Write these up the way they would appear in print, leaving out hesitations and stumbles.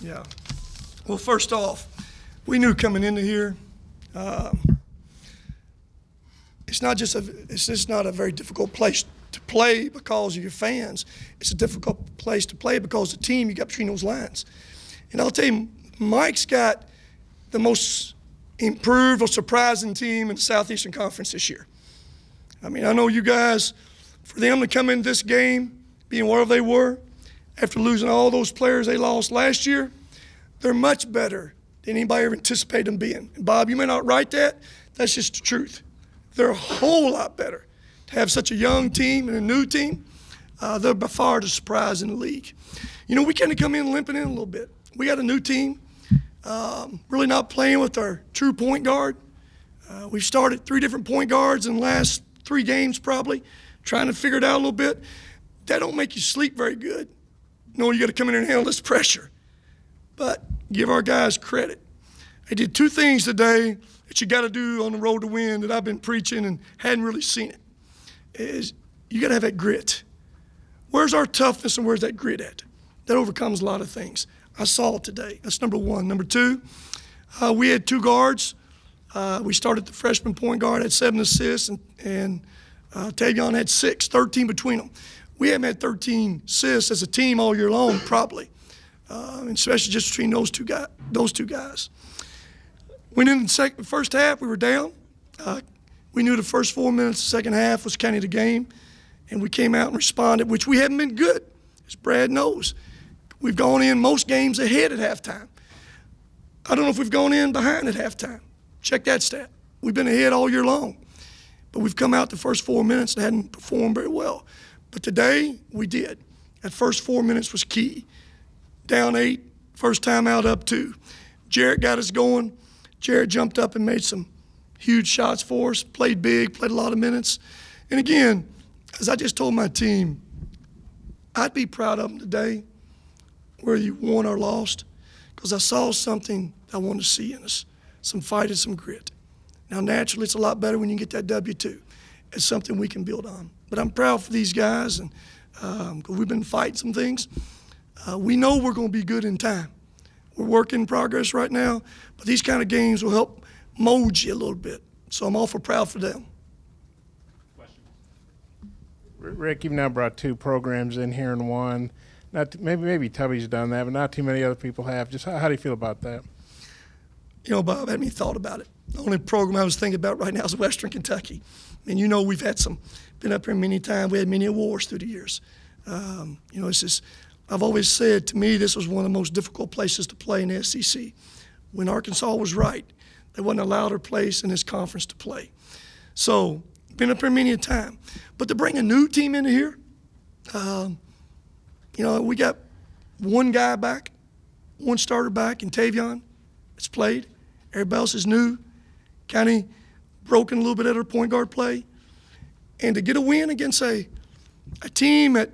Yeah. Well, first off, we knew coming into here, it's just not a very difficult place to play because of your fans. It's a difficult place to play because of the team you got between those lines. And I'll tell you, Mike's got the most improved or surprising team in the Southeastern Conference this year. I mean, I know you guys, for them to come in this game, being wherever they were, after losing all those players they lost last year, they're much better than anybody ever anticipated them being. And Bob, you may not write that. That's just the truth. They're a whole lot better. To have such a young team and a new team, they're by far the surprise in the league. You know, we kind of come in limping in a little bit. We got a new team, really not playing with our true point guard. We've started 3 different point guards in the last 3 games probably, trying to figure it out a little bit. That don't make you sleep very good. No, you got to come in and handle this pressure. But give our guys credit. They did 2 things today that you got to do on the road to win that I've been preaching and hadn't really seen it. Is you got to have that grit. Where's our toughness and where's that grit at? That overcomes a lot of things. I saw it today. That's number 1. Number 2, we had 2 guards. We started the freshman point guard at 7 assists, and Tavion had 6, 13 between them. We haven't had 13 assists as a team all year long, probably, especially just between those two guys. Went in the first half, we were down. We knew the first 4 minutes of the second half was kind of the game, and we came out and responded, which we haven't been good, as Brad knows. We've gone in most games ahead at halftime. I don't know if we've gone in behind at halftime. Check that stat. We've been ahead all year long, but we've come out the first 4 minutes and hadn't performed very well. But today, we did. That first 4 minutes was key. Down 8, first time out up 2. Jarrett got us going. Jarrett jumped up and made some huge shots for us, played big, played a lot of minutes. And again, as I just told my team, I'd be proud of them today, whether you won or lost, because I saw something I wanted to see in us, some fight and some grit. Now, naturally, it's a lot better when you get that W-2. It's something we can build on. But I'm proud for these guys, and we've been fighting some things. We know we're going to be good in time. We're work in progress right now, but these kind of games will help mold you a little bit. So I'm awful proud for them. Rick, you've now brought 2 programs in here in one. Maybe Tubby's done that, but not too many other people have. Just how do you feel about that? You know, Bob, I hadn't even thought about it. The only program I was thinking about right now is Western Kentucky. And you know, we've had been up here many times. We had many awards through the years. You know, it's just, I've always said, to me, this was one of the most difficult places to play in the SEC. When Arkansas was right, they wasn't allowed a place in this conference to play. So, been up here many a time. But to bring a new team into here, you know, we got 1 guy back, 1 starter back in Tavion that's played. Everybody else is new, kind of broken a little bit at our point guard play. And to get a win against a team that,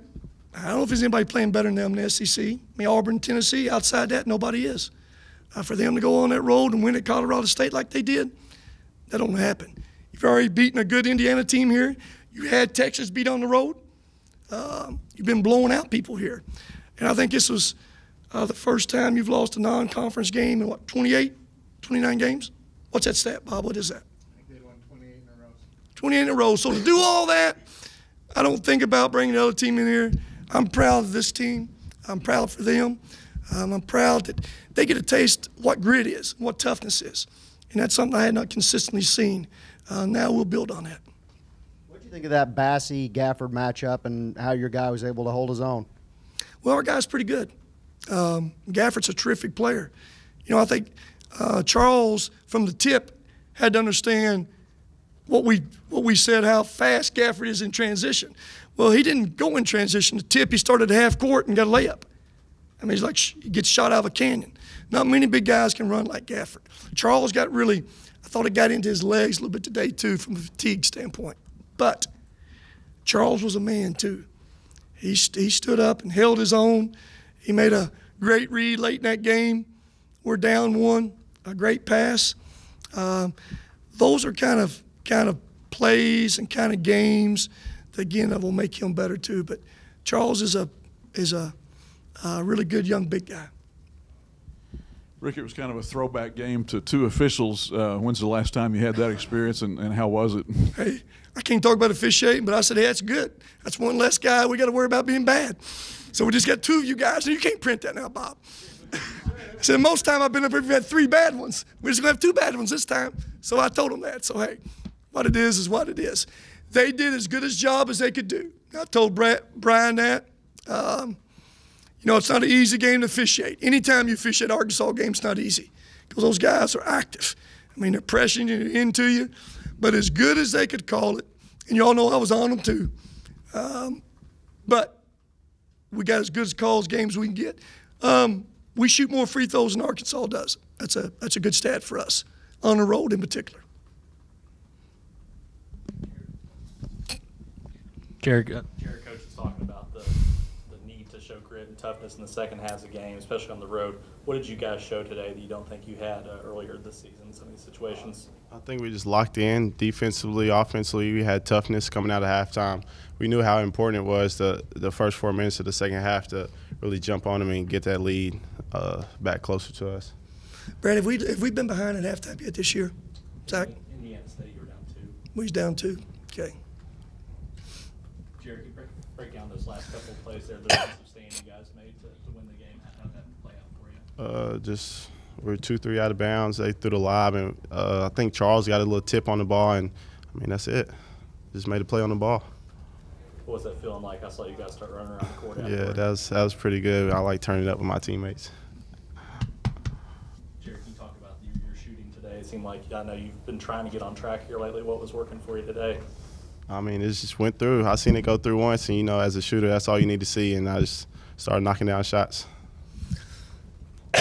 I don't know if there's anybody playing better than them in the SEC. I mean, Auburn, Tennessee, outside that, nobody is. For them to go on that road and win at Colorado State like they did, that don't happen. You've already beaten a good Indiana team here. You had Texas beat on the road. You've been blowing out people here. And I think this was the first time you've lost a non-conference game in, what, 28, 29 games? What's that stat, Bob? What is that? I think they won 28 in a row. 28 in a row. So to do all that, I don't think about bringing the other team in here. I'm proud of this team. I'm proud for them. I'm proud that they get a taste what grit is, what toughness is. And that's something I had not consistently seen. Now we'll build on that. What do you think of that Bassey-Gafford matchup and how your guy was able to hold his own? Well, our guy's pretty good. Gafford's a terrific player. You know, I think Charles, from the tip, had to understand what we said, how fast Gafford is in transition. Well, he didn't go in transition to tip. He started at half court and got a layup. I mean, he's like he gets shot out of a canyon. Not many big guys can run like Gafford. Charles got really, I thought it got into his legs a little bit today, too, from a fatigue standpoint. But Charles was a man, too. He stood up and held his own. He made a great read late in that game. We're down 1, a great pass. Those are kind of plays and kind of games that, again, that will make him better, too. But Charles is a really good young big guy. Rick, it was kind of a throwback game to two officials. When's the last time you had that experience, and how was it? Hey, I can't talk about officiating, but I said, hey, that's good. That's one less guy we got to worry about being bad. So we just got 2 of you guys, and you can't print that now, Bob. I said, most time I've been up here, we've had 3 bad ones. We're just going to have 2 bad ones this time. So I told them that. So, hey, what it is what it is. They did as good a job as they could do. I told Brian that. You know, it's not an easy game to officiate. Anytime you officiate Arkansas game, it's not easy because those guys are active. I mean, they're pressing you into you. But as good as they could call it, and y'all know I was on them too, but we got as good as calls games we can get. We shoot more free throws than Arkansas does. That's a good stat for us, on the road in particular. Jared, Coach was talking about the need to show grit and toughness in the second half of the game, especially on the road. What did you guys show today that you don't think you had earlier this season in some of these situations? I think we just locked in defensively, offensively. We had toughness coming out of halftime. We knew how important it was the first 4 minutes of the second half to really jump on them and get that lead back closer to us. Brad, have we been behind at halftime yet this year? Zach? Indiana State, you were down 2. We was down 2. Okay. Jared, can you break down those last couple of plays there, the defensive stand you guys made to win the game? How did that play out for you? Just we were 2-3 out of bounds. They threw the lob, and I think Charles got a little tip on the ball, and I mean that's it. Just made a play on the ball. What was that feeling like? I saw you guys start running around the court. Yeah, that was pretty good. I like turning it up with my teammates. Jared, can you talk about your shooting today? It seemed like, I know you've been trying to get on track here lately. What was working for you today? I mean, it just went through. I seen it go through once, and, you know, as a shooter, that's all you need to see, and I just started knocking down shots. Go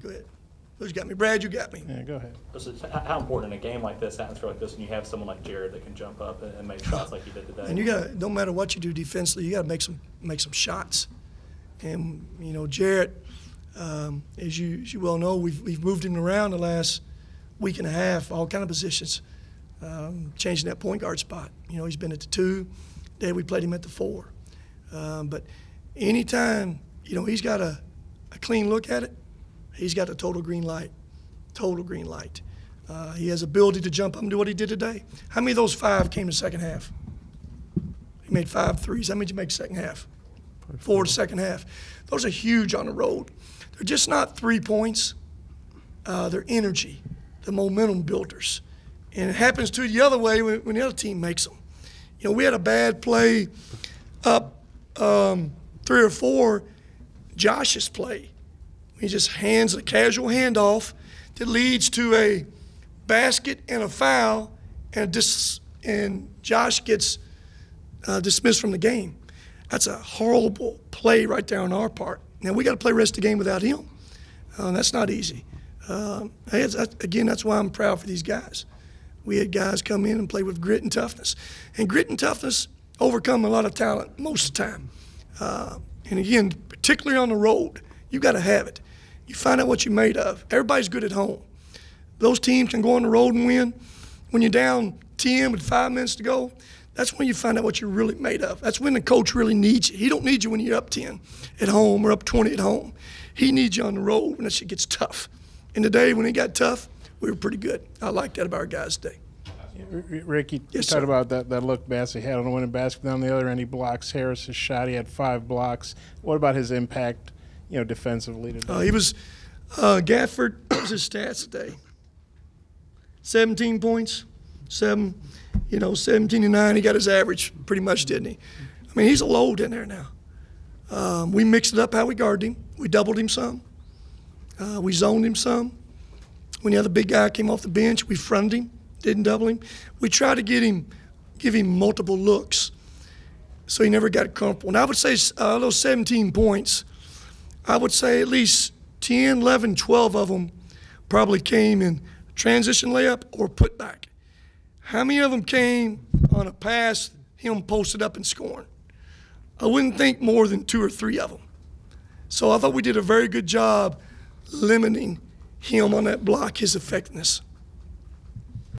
ahead. Who's got me? Brad, you got me. Yeah, go ahead. How important in a game like this, atmosphere like this, and you have someone like Jared that can jump up and make shots like he did today? And you got to, no matter what you do defensively, you got to make some shots. And, you know, Jared, as you well know, we've moved him around the last week and a half, all kind of positions, changing that point guard spot. You know, he's been at the 2. Today we played him at the 4. But anytime, you know, he's got a clean look at it, he's got a total green light. Total green light. He has ability to jump up and do what he did today. How many of those 5 came in the second half? He made 5 threes. How many did you make second half? 4 the second half. Those are huge on the road. They're just not 3 points. They're energy, the momentum builders. And it happens to the other way when the other team makes them. You know, we had a bad play up 3 or 4, Josh's play. He just hands a casual handoff that leads to a basket and a foul, and Josh gets dismissed from the game. That's a horrible play right there on our part. Now, we got to play the rest of the game without him. That's not easy. Again, that's why I'm proud for these guys. We had guys come in and play with grit and toughness. And grit and toughness overcome a lot of talent most of the time. And again, particularly on the road, you got to have it. You find out what you're made of. Everybody's good at home. Those teams can go on the road and win. When you're down 10 with 5 minutes to go, that's when you find out what you're really made of. That's when the coach really needs you. He don't need you when you're up 10 at home or up 20 at home. He needs you on the road when that shit gets tough. And today, when it got tough, we were pretty good. I like that about our guys today. Rick, you Yes, talked sir. about that look Bassey had on the winning basket. Down the other end, he blocks Harris's shot. He had 5 blocks. What about his impact, you know, defensively today? He was Gafford. What was his stats today? 17 points, 17 and 9. He got his average pretty much, didn't he? I mean, he's a load in there now. We mixed it up how we guarded him. We doubled him some. We zoned him some. When the other big guy came off the bench, we fronted him, didn't double him. We tried to give him multiple looks so he never got comfortable. And I would say those 17 points, I would say at least 10, 11, 12 of them probably came in transition layup or putback. How many of them came on a pass, him posted up and scoring? I wouldn't think more than 2 or 3 of them. So I thought we did a very good job limiting him on that block, his effectiveness.